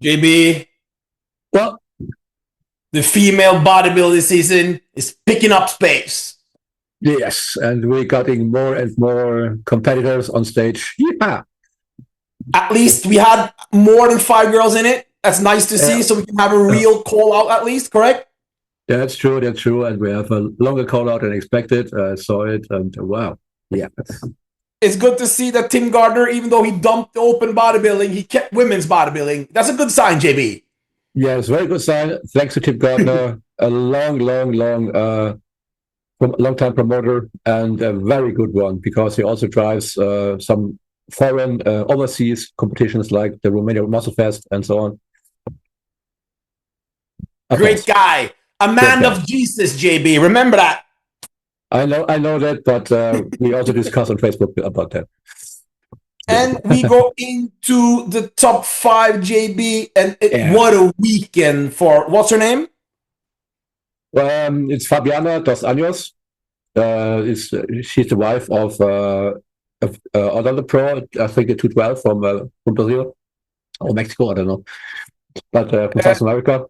JB, Well, the female bodybuilding season is picking up space. yes, and we're getting more and more competitors on stage. Yeah. At least we had more than 5 girls in it. That's nice to see. So we can have a real call out at least, correct? Yeah, that's true. That's true. And we have a longer call out than expected. I saw it, and wow. Yeah. It's good to see that Tim Gardner, even though he dumped open bodybuilding, he kept women's bodybuilding. That's a good sign, JB. Yeah, it's a very good sign. Thanks to Tim Gardner, a long time promoter, and a very good one, because he also drives some foreign overseas competitions like the Romania Muscle Fest and so on. Great guy. A man of Jesus, JB. Remember that. I know that, but we also discuss on Facebook about that. And we go into the top 5, JB, and what a weekend for, what's her name? It's Fabiana Dos Anos. She's the wife of another pro, I think a 212 from Brazil or Mexico, I don't know, but from South America.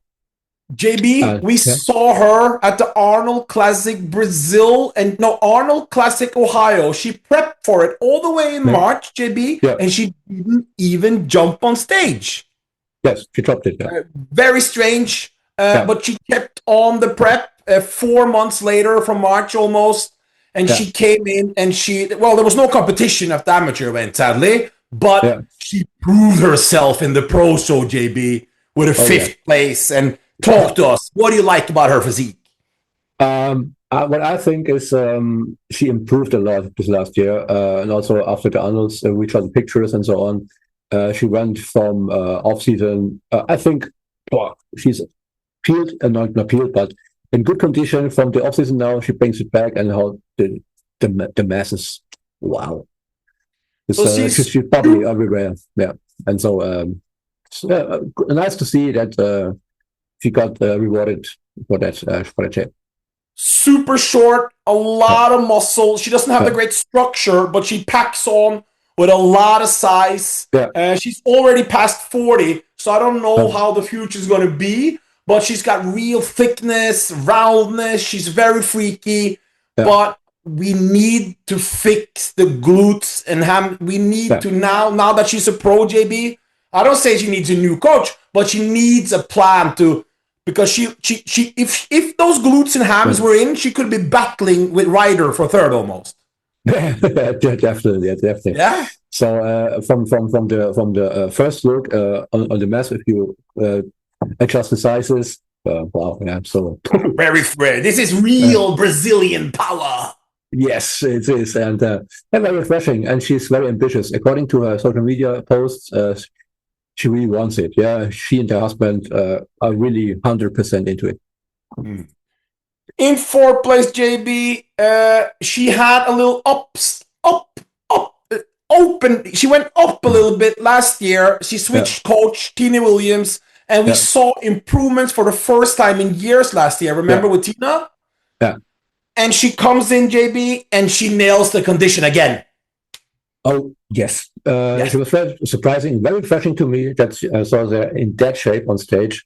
JB, we saw her at the Arnold Classic Brazil Arnold Classic Ohio. She prepped for it all the way in March, JB, and she didn't even jump on stage. Yes, she dropped it. Very strange, but she kept on the prep 4 months later from March almost, and she came in and there was no competition at the amateur event, sadly, but she proved herself in the pro show, JB, with a 5th place. And talk to us. What do you like about her physique? What I think is she improved a lot this last year, and also after the Arnolds, we tried the pictures and so on. She went from off-season. I think she's peeled, not peeled, but in good condition from the off-season. Now she brings it back, and how the masses, wow! So she's probably everywhere, and so nice to see that. She got rewarded for that shape. Super short, a lot of muscle. She doesn't have the great structure, but she packs on with a lot of size. She's already past 40, so I don't know how the future is going to be, but she's got real thickness, roundness. She's very freaky, but we need to fix the glutes and we need to now that she's a pro, JB. I don't say she needs a new coach, but she needs a plan because if those glutes and hams were in, she could be battling with Ryder for 3rd almost. Definitely. Yeah. So from the first look on the mass, if you adjust the sizes, wow, yeah. So very this is real Brazilian power. Yes, it is, and very refreshing. And she's very ambitious. According to her social media posts, she really wants it. Yeah, she and her husband are really 100% into it. In 4th place, JB, she had a little open. She went up a little bit last year. She switched coach, Tina Williams, and we saw improvements for the first time in years last year. Remember with Tina? Yeah. And she comes in, JB, and she nails the condition again. Oh, yes. It was very surprising, very refreshing to me that I saw her in that shape on stage.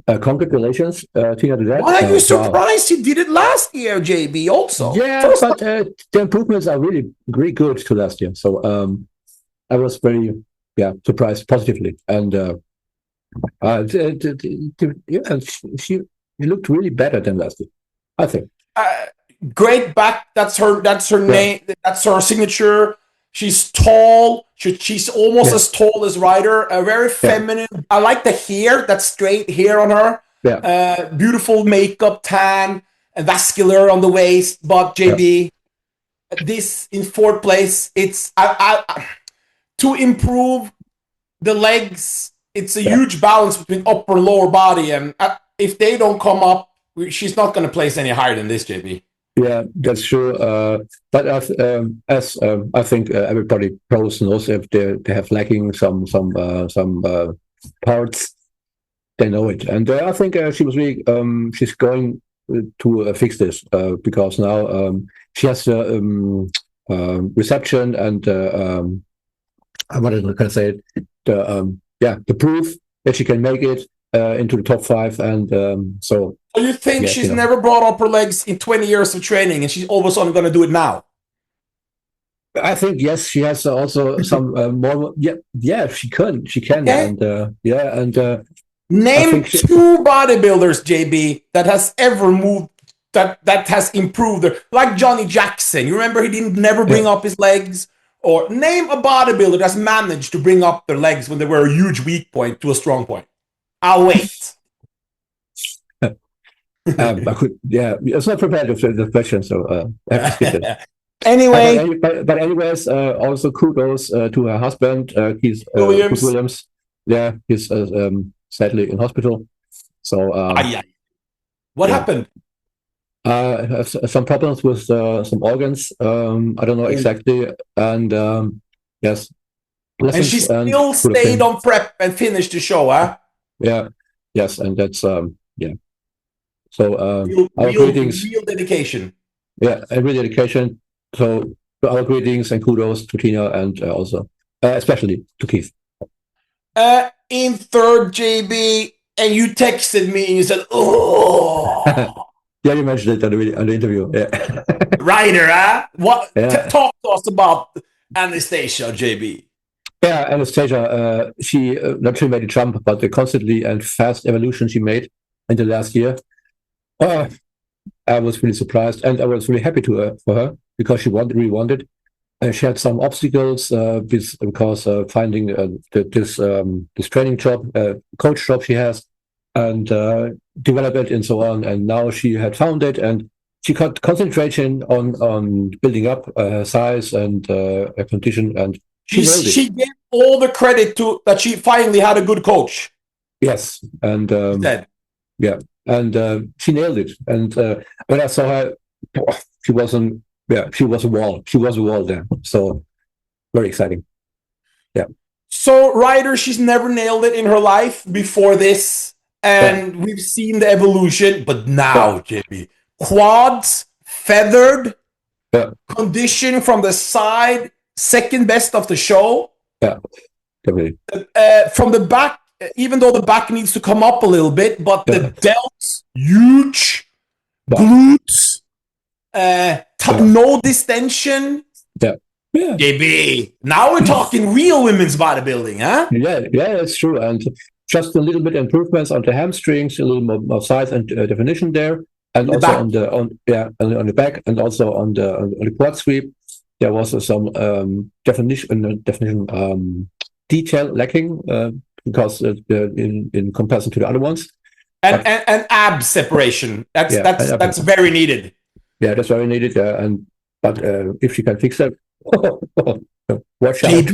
Congratulations, Tina, to that. Why are you surprised? She did it last year, JB, also. Yeah, but the improvements are really good to last year. So I was very surprised positively. And she looked really better than last year, I think. Great back. That's her name. That's her signature. She's tall. She's almost as tall as Ryder. Very feminine. I like the hair. That straight hair on her. Beautiful makeup, tan, and vascular on the waist. But JB, this in 4th place. It's to improve the legs. It's a huge balance between upper and lower body, and if they don't come up, she's not going to place any higher than this, JB. Yeah, that's true. But as I think everybody pros knows, if they have lacking some parts, they know it. And I think she was really she's going to fix this because now she has reception and what can I say? The proof that she can make it into the top 5. And so you think yes, she's never brought up her legs in 20 years of training, and she's all of a sudden going to do it now? I think yes, she has also some more. Yeah, she can, Okay. and and name 2 bodybuilders, JB, that has ever moved, that has improved their, like Johnny Jackson. You remember he didn't never bring up his legs? Or name a bodybuilder that's managed to bring up their legs when they were a huge weak point to a strong point. I'll wait. I could, it's not prepared with the question, so I have to skip it. Anyway, but anyways, also kudos to her husband, Keith Williams. Yeah, he's sadly in hospital. So what happened? Some problems with some organs. I don't know exactly, and yes. And she still stayed on prep and finished the show, huh? Yeah, yes, and that's yeah. So real dedication. Yeah, and real dedication. So our greetings and kudos to Tina, and also especially to Keith. In third, JB, and you texted me and you said, "Oh." Yeah, you mentioned it on the interview. Yeah. Ryder, huh? What? Yeah. Talk to us about Anastasia, JB. Yeah, Anastasia, she not only made a jump, but the constantly and fast evolution she made in the last year. I was really surprised, and I was really happy for her because she really wanted. She had some obstacles because finding this training job, coach job she has, and develop it and so on. And now she had found it, and she got concentration on building up her size and her condition, and she gave all the credit to that she finally had a good coach. Yes, and yeah, and she nailed it. And when I saw her, she wasn't. Yeah, she was a wall. She was a wall there. So very exciting. Yeah. So Ryder, she's never nailed it in her life before this, and we've seen the evolution. But now, JB, quads, feathered, condition from the side, second best of the show. Yeah, definitely. From the back, even though the back needs to come up a little bit, but the delts, huge, glutes. No distension. Yeah. JB, now we're talking real women's bodybuilding, huh? Yeah, that's true. And just a little bit improvements on the hamstrings, a little more size and definition there, and also on the back, and also on the quad sweep. There was some definition detail lacking because in comparison to the other ones. And ab separation. That's very needed. Yeah, that's very needed. But if she can fix that, watch out.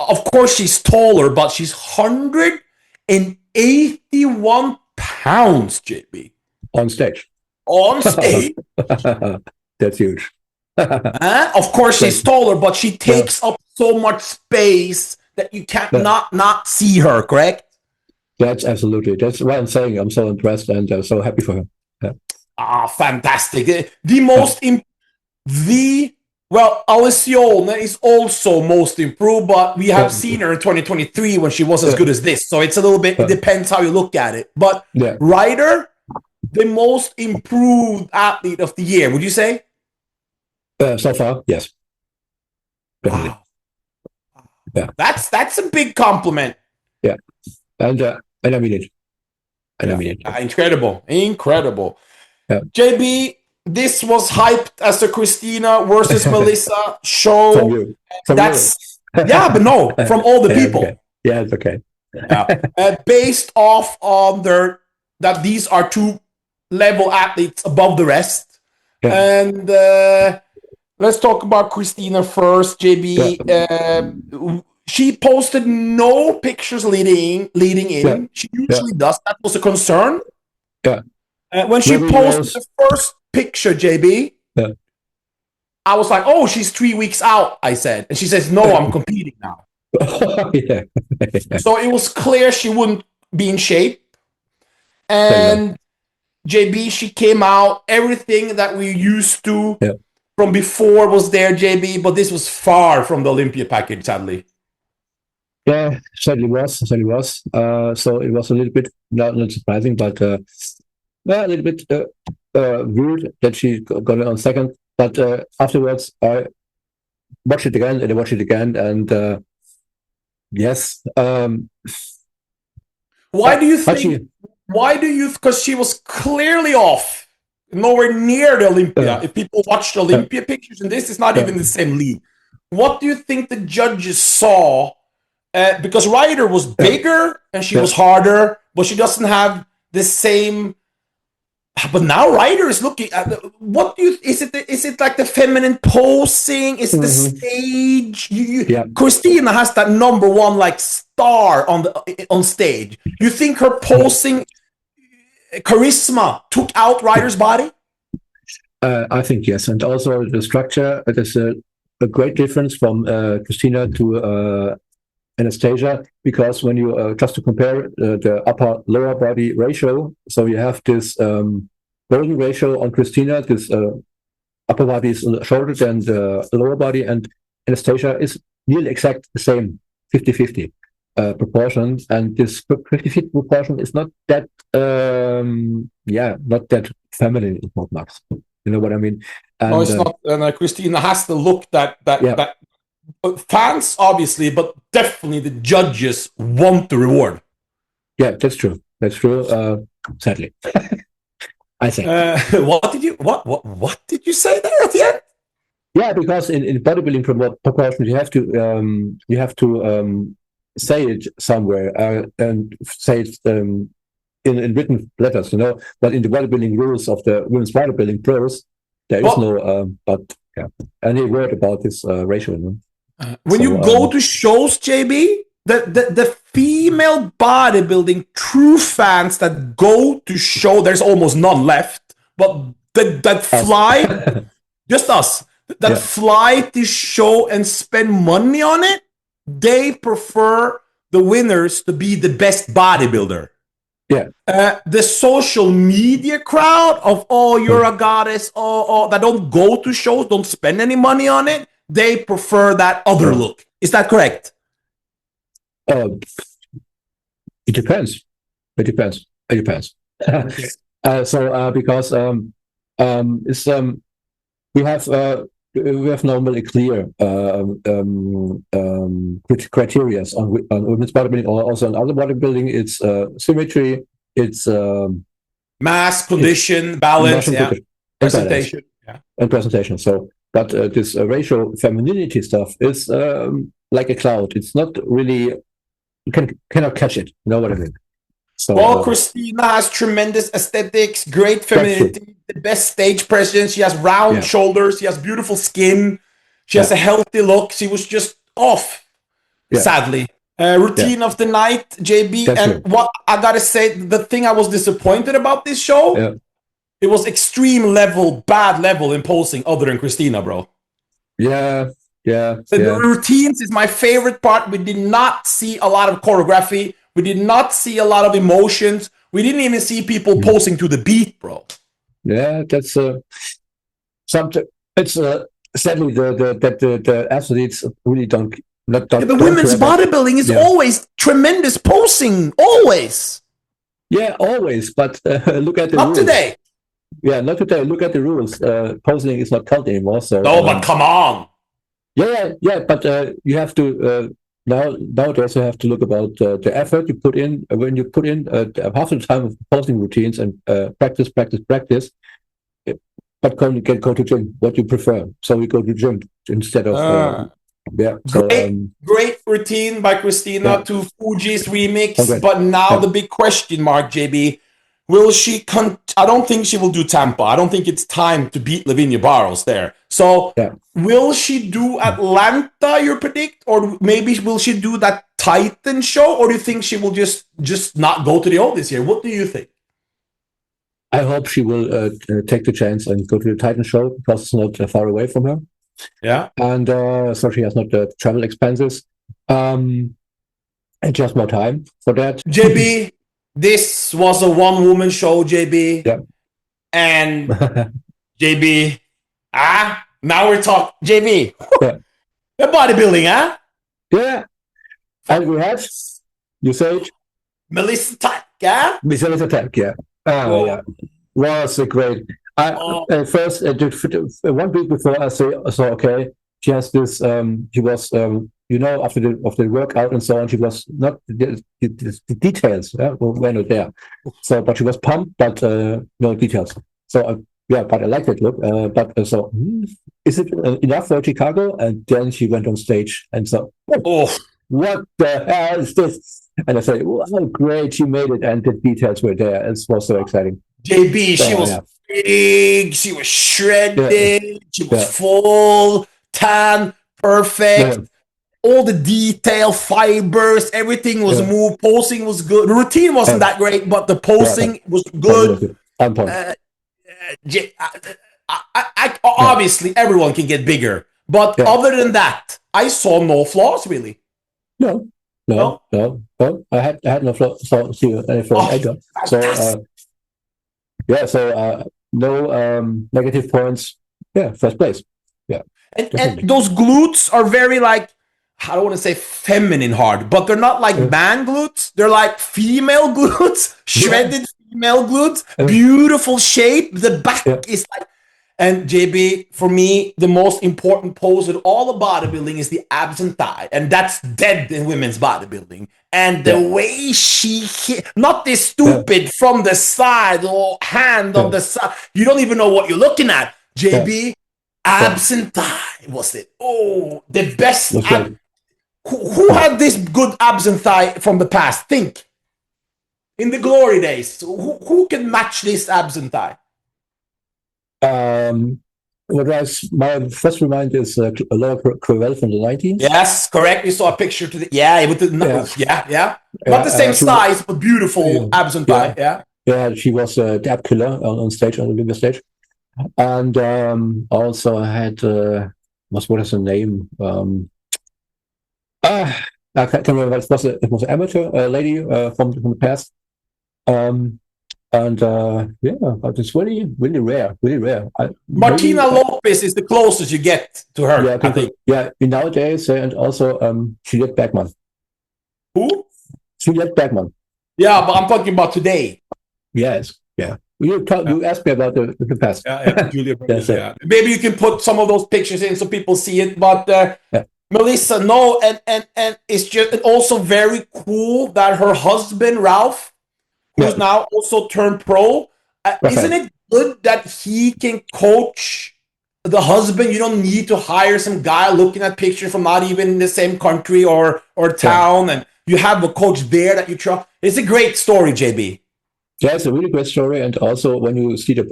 Of course, she's taller, but she's 181 pounds, JB. On stage. That's huge. Of course, she's taller, but she takes up so much space that you can't not see her, correct? That's absolutely. That's why I'm saying I'm so impressed and so happy for her. Yeah. Fantastic. Alessione is also most improved, but we have seen her in 2023 when she was as good as this. So it's a little bit, it depends how you look at it. But Ryder, the most improved athlete of the year, would you say? So far, yes. Definitely. Wow. Yeah. That's a big compliment. Yeah. And I mean it. Incredible. Yeah. JB, this was hyped as a Christina versus Melissa show. From you. But no, from all the people. Okay. Yeah, it's okay. Based off on that these are 2 level athletes above the rest. Yeah. And let's talk about Christina first, JB. Yeah. She posted no pictures leading in. Yeah. She usually does. That was a concern. Yeah. When she posted the first picture, JB, I was like, "Oh, she's 3 weeks out," I said. And she says, "No, I'm competing now." Yeah. So it was clear she wouldn't be in shape. And JB, she came out. Everything that we used to from before was there, JB, but this was far from the Olympia package, sadly. Yeah, certainly was. So it was a little bit not surprising, but a little bit weird that she got it on second. But afterwards, I watched it again and I watched it again, and yes, Why do you but think? Why do you? Because she was clearly off, nowhere near the Olympia. If people watch the Olympia pictures, and this is not even the same league. What do you think the judges saw? Because Ryder was bigger and she was harder, but she doesn't have the same. But now Ryder is looking at what do you is it? Is it like the feminine posing? Is it the stage? Christina has that number one like star on stage. You think her posing charisma took out Ryder's body? I think yes, and also the structure. There's a great difference from Christina to Anastasia, because when you just to compare the upper lower body ratio, so you have this golden ratio on Christina, this upper body is shorter than the lower body, and Anastasia is nearly exact the same 50-50 proportion, and this 50-50 proportion is not that not that feminine in both marks. You know what I mean? And, no, it's not. And Christina has the look that fans obviously, but definitely the judges want the reward. Yeah, that's true. That's true. Sadly, I think. What did you say there at the end? Yeah, because in bodybuilding proportions, you have to say it somewhere and say it in written letters, you know. But in the bodybuilding rules of the women's bodybuilding pros, there is no any word about this ratio. You know? When you go to shows, JB, the female bodybuilding true fans that go to show, there's almost none left, but that fly, just us, that fly to show and spend money on it, they prefer the winners to be the best bodybuilder. Yeah. The social media crowd of, you're a goddess, that don't go to shows, don't spend any money on it, they prefer that other look. Is that correct? It depends. It depends. Okay. Because it's we have normally clear criteria on women's bodybuilding, or also on other bodybuilding. It's symmetry. It's mass, condition, balance, presentation, and presentation. So. But this racial femininity stuff is like a cloud. It's not really, you cannot catch it. You know what I mean? So, Christina has tremendous aesthetics, great femininity, the best stage presence. She has round shoulders. She has beautiful skin. She has a healthy look. She was just off, sadly. Routine of the night, JB. That's and true. What I got to say, the thing I was disappointed about this show, it was extreme level, bad level in posing other than Christina, bro. The routines is my favorite part. We did not see a lot of choreography. We did not see a lot of emotions. We didn't even see people posing to the beat, bro. Yeah, that's something. It's sadly the athletes really don't. The women's bodybuilding is always tremendous posing, always. Yeah, always. But look at the rules. Today. Yeah, not today. Look at the rules. Posing is not cult anymore. So no, but come on. Yeah. But you have to nowadays you have to look about the effort you put in when you put in half the time of posing routines and practice. But go to gym. What you prefer? So we go to gym instead of. Great routine by Christina to Fuji's remix. But now the big question mark, JB. Will she? I don't think she will do Tampa. I don't think it's time to beat Lavinia Barros there. So, will she do Atlanta? You predict, or maybe will she do that Titan show, or do you think she will just not go to the O this year? What do you think? I hope she will take the chance and go to the Titan show because it's not far away from her. Yeah, and so she has not the travel expenses, and just more time for that. JB. This was a one-woman show, JB. Yeah. And JB, now we're talking. JB, the bodybuilding, Yeah. And we had, you said? Melissa Tack, yeah? Melissa Tack, yeah. Yeah. Was a great. At first, 1 week before, I saw okay, she has this. She was, after the workout and so on, she was not the details. Were not there. So, but she was pumped, but no details. So, but I like that look. Is it enough for Chicago? And then she went on stage, and so, what the hell is this? And I said, wow, great, she made it, and the details were there. It was so exciting. JB, she was big, she was shredded, she was full, tan, perfect. All the detail, fibers, everything was moved. Posing was good. The routine wasn't that great, but the posing was good. Obviously, everyone can get bigger, but other than that, I saw no flaws really. No. I had no flaws. Any flaws either. So no negative points. Yeah, first place. Yeah, and those glutes are very like, I don't want to say feminine hard, but they're not like man glutes. They're like female glutes, shredded female glutes, beautiful shape. The back is like, and JB, for me, the most important pose in all of bodybuilding is the abs and thigh. And that's dead in women's bodybuilding. And the way she hit, not this stupid from the side or hand on the side. You don't even know what you're looking at. JB, abs and thigh was it. Oh, the best. Who had this good abs and thigh from the past? Think. In the glory days, who can match this abs and thigh? My first reminder is Laura Crowell from the 90s. Yes, correct. We saw a picture to the not the same size, but beautiful abs and thigh. Yeah, she was the ab killer on stage, on the Olympia stage, and also had what is her name? I can't remember. It was an amateur lady from the past. But it's really rare. Martina Lopez is the closest you get to her. Yeah, I think. Yeah, nowadays, and also Juliette Bergman. Who? Juliette Bergman. Yeah, but I'm talking about today. Yes, yeah. You asked me about the past. Julia Bergman. Maybe you can put some of those pictures in so people see it. But Melissa, no, and it's just also very cool that her husband Ralph, who's now also turned pro. Isn't it good that he can coach the husband? You don't need to hire some guy looking at pictures from not even in the same country or town, and you have a coach there that you trust. It's a great story, JB. Yeah, it's a really great story, and also when you see the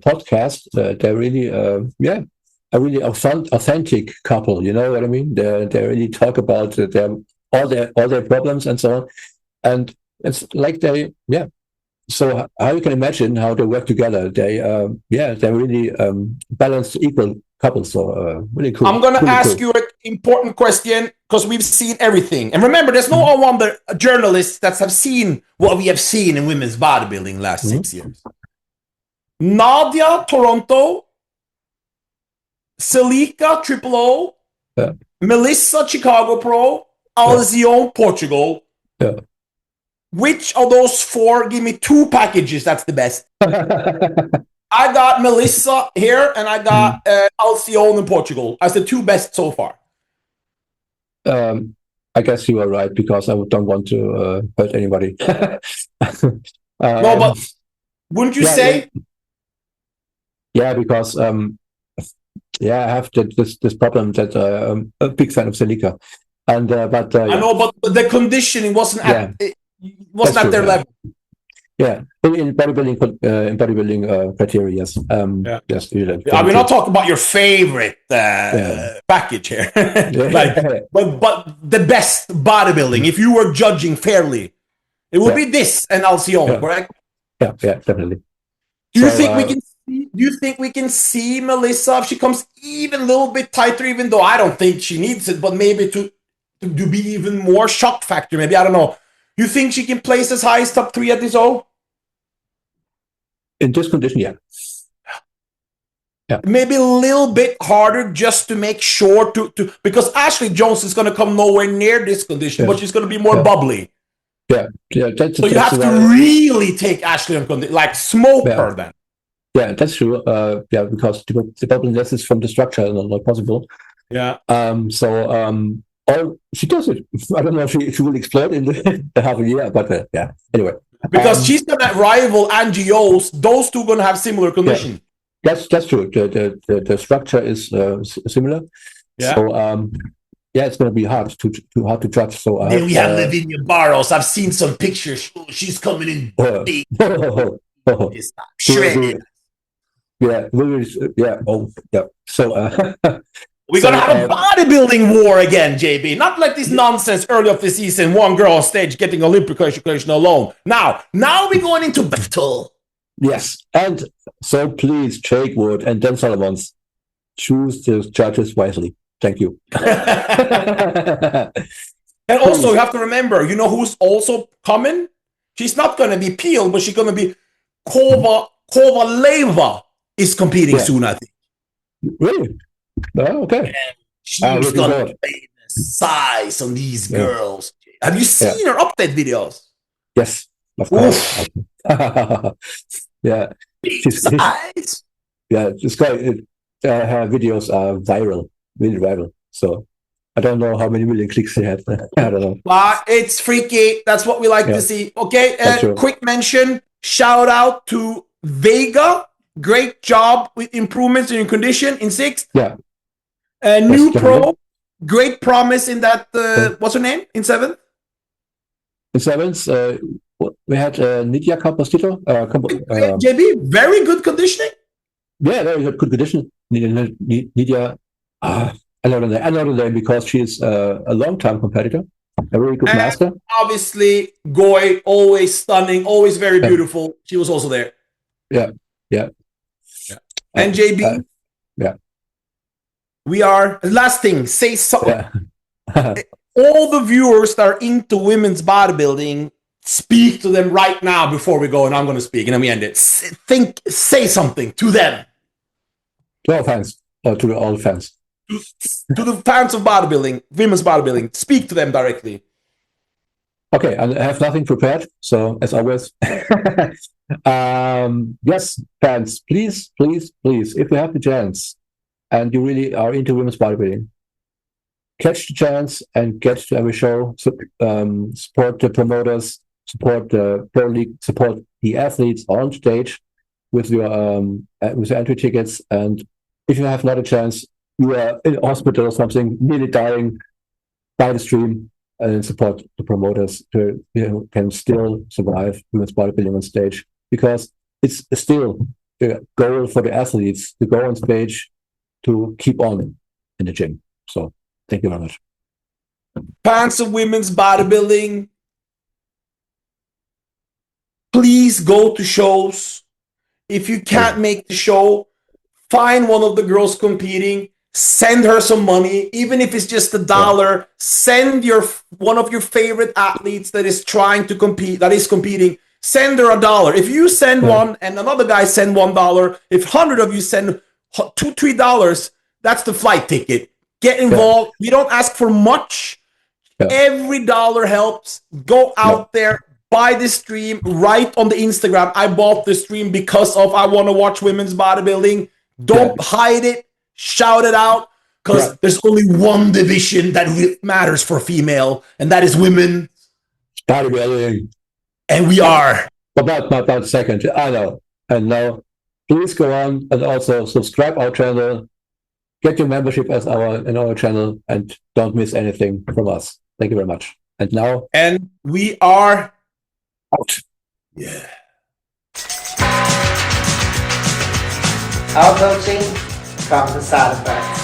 podcast, they're really a really authentic couple. You know what I mean? They really talk about all their problems and so on, and it's like So how you can imagine how they work together? They're really balanced, equal couples. So really cool. I'm gonna ask you an important question because we've seen everything. And remember, there's no wonder journalists that have seen what we have seen in women's bodybuilding last 6 years. Nadia Toronto, Celica Triple O, Melissa Chicago Pro, Alzione Portugal. Yeah. Which of those four, give me two packages, that's the best. I got Melissa here, and I got Alzione in Portugal as the two best so far. I guess you are right, because I don't want to hurt anybody. No, but wouldn't you say? Yeah, because I have this problem that I'm a big fan of Celica. And but I know, but the conditioning wasn't at their level. Yeah, in bodybuilding criteria, yes. Yes, we're not talking about your favorite package here, but the best bodybuilding. If you were judging fairly, it would be this and Alzione, correct? Yeah, definitely. Do you think we can see Melissa if she comes even a little bit tighter? Even though I don't think she needs it, but maybe to be even more shock factor. Maybe, I don't know. You think she can place as high as top 3 at this O? In this condition, yeah. maybe a little bit harder just to make sure to because Ashley Jones is going to come nowhere near this condition, but she's going to be more bubbly. So you have to really take Ashley on condition, like smoke her then. Yeah, that's true. Because the bubbliness is from the structure, not possible. Yeah. She does it. I don't know if she will explode in the half a year, but anyway. Because she's gonna rival Angie O's. Those two gonna have similar condition. That's true. The structure is similar. Yeah. So it's gonna be hard to judge. So then we have Lavinia Barros. I've seen some pictures. She's coming in big. It's shredded. So we're gonna have a bodybuilding war again, JB. Not like this nonsense early of the season, one girl on stage getting Olympic qualification alone. Now we're going into battle. Yes, and so please, Jake Wood and Dan Solomons, choose the judges wisely. Thank you. And also, you have to remember, you know who's also coming? She's not going to be Peel, but she's going to be Kovaleva is competing soon, I think. Really? Oh, okay. And she's going to play the size on these girls. Have you seen her update videos? Yes, of course. Big size. It's quite. Her videos are really viral. So I don't know how many million clicks she had. I don't know. But it's freaky. That's what we like to see. Okay, quick mention. Shout out to Vega. Great job with improvements in your condition in 6th. Yeah. New pro. Great promise in that. What's her name? In 7th? In 7th, we had Nidia Capostito. JB, very good conditioning. Yeah, very good condition. Nidia, I know the name because she's a long-time competitor, a very good master. Obviously, Goy, always stunning, always very beautiful. She was also there. Yeah. And JB, we are, last thing, say something. All the viewers that are into women's bodybuilding, speak to them right now before we go, and I'm going to speak, and then we end it. Say something to them. To all fans, or to all fans. To the fans of bodybuilding, women's bodybuilding, speak to them directly. Okay, I have nothing prepared, so as always. Yes, fans, please, if you have the chance, and you really are into women's bodybuilding, catch the chance and get to every show. Support the promoters, support the pro league, support the athletes on stage with your entry tickets. And if you have not a chance, you are in a hospital or something, nearly dying, buy the stream and support the promoters to can still survive women's bodybuilding on stage, because it's still the goal for the athletes to go on stage to keep on in the gym. So thank you very much. Fans of women's bodybuilding, please go to shows. If you can't make the show, find one of the girls competing, send her some money, even if it's just $1. Send one of your favorite athletes that is trying to compete, that is competing, send her $1. If you send one and another guy send $1, if 100 of you send $2, $3, that's the flight ticket. Get involved. We don't ask for much. Every dollar helps. Go out there, buy the stream, write on the Instagram, I bought the stream because of I want to watch women's bodybuilding. Don't hide it. Shout it out, because there's only one division that matters for female, and that is women bodybuilding. And we are about second. I know. And now, please go on and also subscribe our channel. Get your membership in our channel, and don't miss anything from us. Thank you very much. And now, we are out. Yeah. Out coaching comes the side effects.